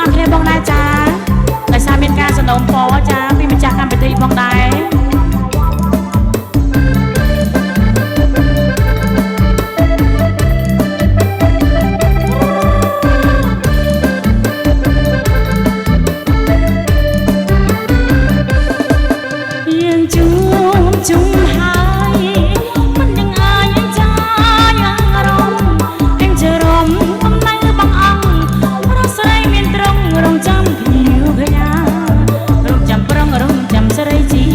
អរគ្នាបងដែរចាដោយសារមានការសំណូមពរចាពីម្ចាស់កម្មវិធីផងដែរយើងជួបជុំហើយមិននឹងអាយចាយ៉ាងរំអញជារំកំណៅបងអង្គរស្រីមានត្រង់រងចាំភៀវភយ៉ារងចាំប្រងរងចាំស្រីជី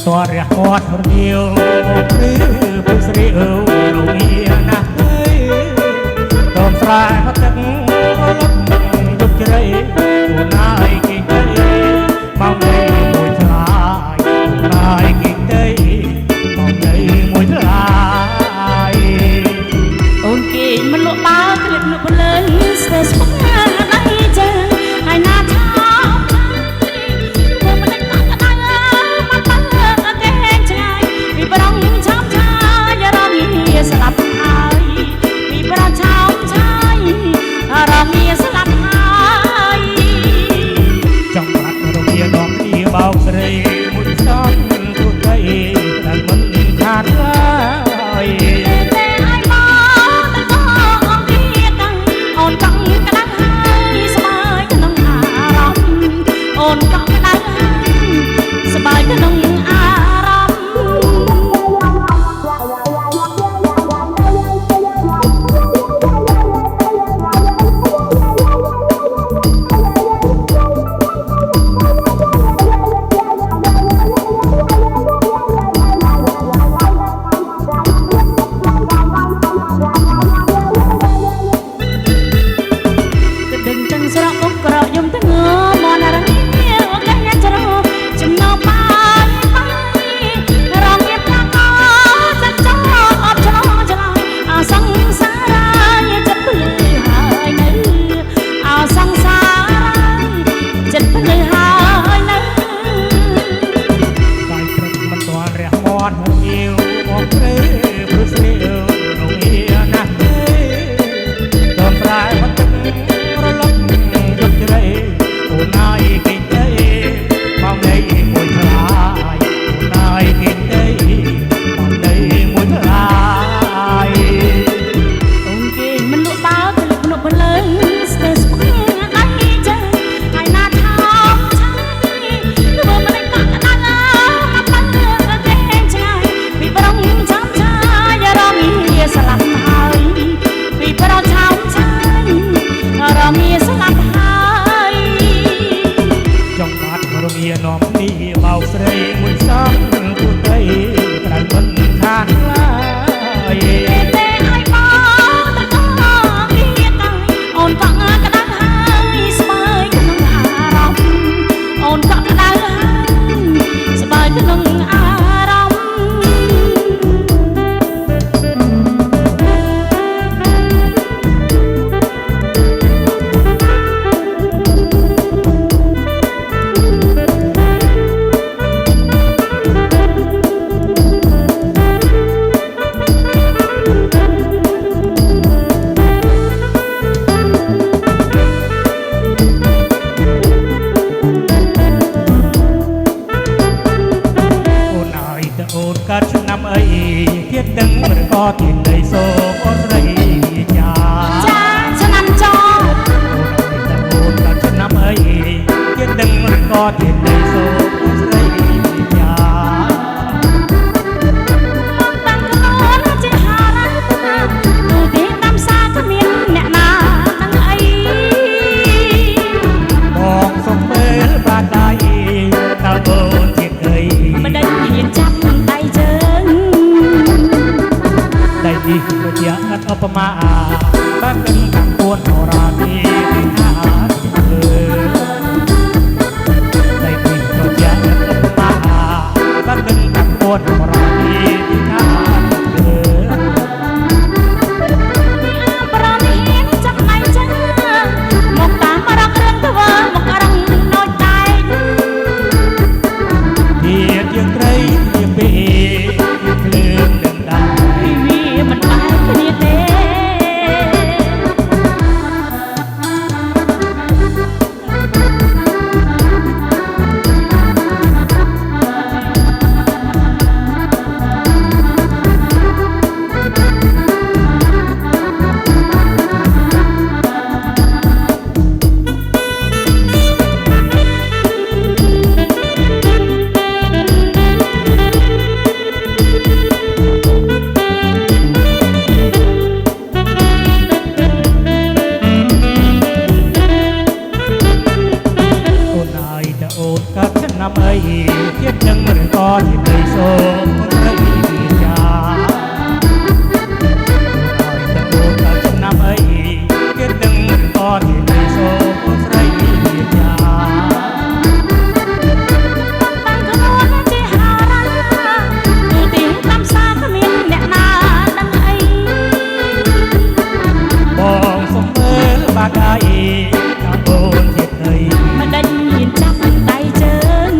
តរះគាត់រាវព្រឺព្រឹស្រីអើលោកងារណាស់អើយតោមស្រែមកទឹករលត់ទុកជ្រៃទូណាយគេទៅមកទៅមួយថ្លាយទូណាយគេទៅមកទៅមួយថ្លាយអូនគេមិនលក់បើគ្លិតលក់ភ្លើងស្ទើរស្ពឹកដៃចឹងហើយណាថាស្លាប់ហើយពីប្រឆោមឆាយរមៀស្លាប់ហើយចង់បាត់រមៀនាំគ្នាបោកស្រីមួយស្ទន់ទូទៅតែមិនខាតឡើយតែឲ្យមកទៅអូនគ្នាតាំងអូនកង់ក្តៅហើយស្បើយក្នុងអារម្មណ៍អូនកង់ក្តៅហើយស្បើយក្នុងអារម្មណ៍នាំគ្នាបោកស្រីមួយសងទូទៅត្រូវមិនខាតឡើយតែឲ្យមកទៅគ្នាតាំងអូនកក់ក្តៅហើយស្បើយក្នុងអារម្មណ៍អូនកក់ក្តៅហើយស្បើយក្នុងអារម្មណ៍កាត់ឆ្នាំអីទៀតដឹងឬក៏ទីនៃសូអូនស្រីចាឆ្នាំចោអូនកាត់ឆ្នាំអីទៀតដឹងឬក៏ទីនៃសូអូនស្រីចាតាំងខ្លួនជាហារ៉ាទូទីតាមសាគ្មានអ្នកណានឹងអីបងសុំពេលបាត់ដៃតើអូនជាអីមិនដឹងហ៊ានចាប់ដៃជើងដៃនេះជាអត់ឧបមាបាត់នឹងខាងពួនអរាទីថាដៃនេះជាអត់ឧបមាបាត់នឹងខាងពួនអរាទីថាប្រនេះចាប់ដៃជើងមកតាមរករឿងធ្វើមករងណូចតែជាត្រីជាពេលភ្លើងនឹងដៃវាមិនបែកគ្នាទេ ទៀតនឹងឬក៏ជាដីសូមស្រីវិជាអូនទៅចំណាំអីទៀតនឹងឬក៏ជាដីសូមស្រីវិជា បានខ្លួនជាហារាទូទីតាមសាគ្មានអ្នកណាដឹងអី បងសុំមើលបាក់អាយតាមអូនទៀតអី មិនដេញហ៊ានចាប់ដៃជើង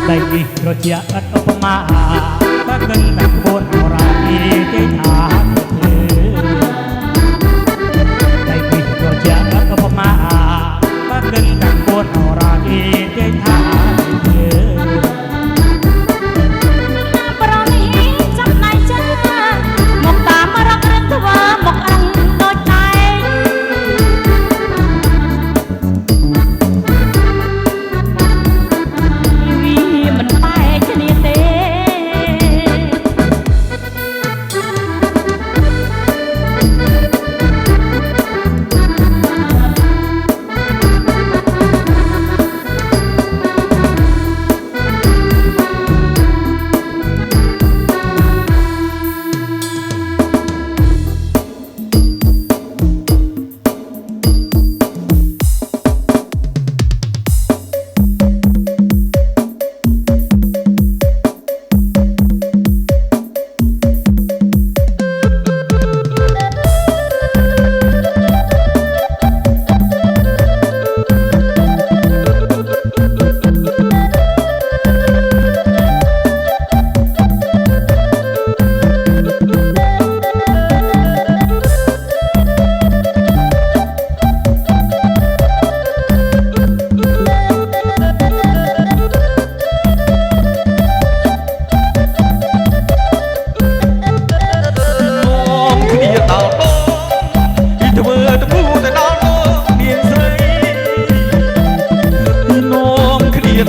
ដៃនេះត្រជាក់ឥតឧបមាបើគិនតែពួនរាគីគេថាទៅដៃនេះត្រជាក់ឥតឧបមាបើគិនតែពួនរាគីគេថាទៅ ប្រនេះចាប់ដៃជើងមកតាមរករឿងធ្វើមកអឹងដូចតែវាមិនបែកគ្នាទេ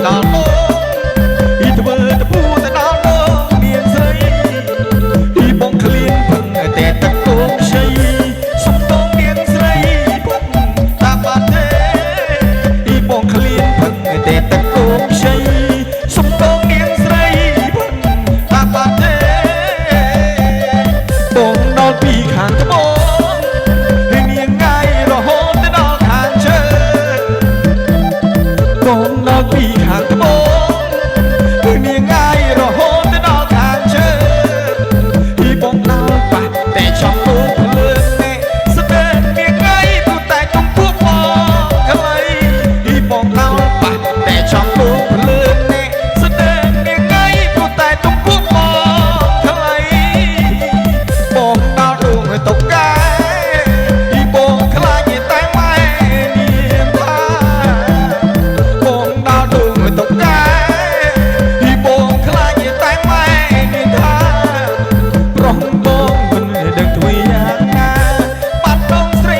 ដល់មកពីធ្វើទៅពូទៅដល់មកមានស្រីពីបងឃ្លៀនពឹងតែតកូនខ្ចីសុំបងមានស្រីពឹងតាមបាត់ទេពីបងឃ្លៀនពឹងតែតកូនខ្ចីសុំបងមានស្រីពឹងតាមបាត់ទេបងដល់ពីខាងត្បូងហើយនាងងាយរហូតទៅដល់ខាងជើងបងដល់ពីខាងត្បូង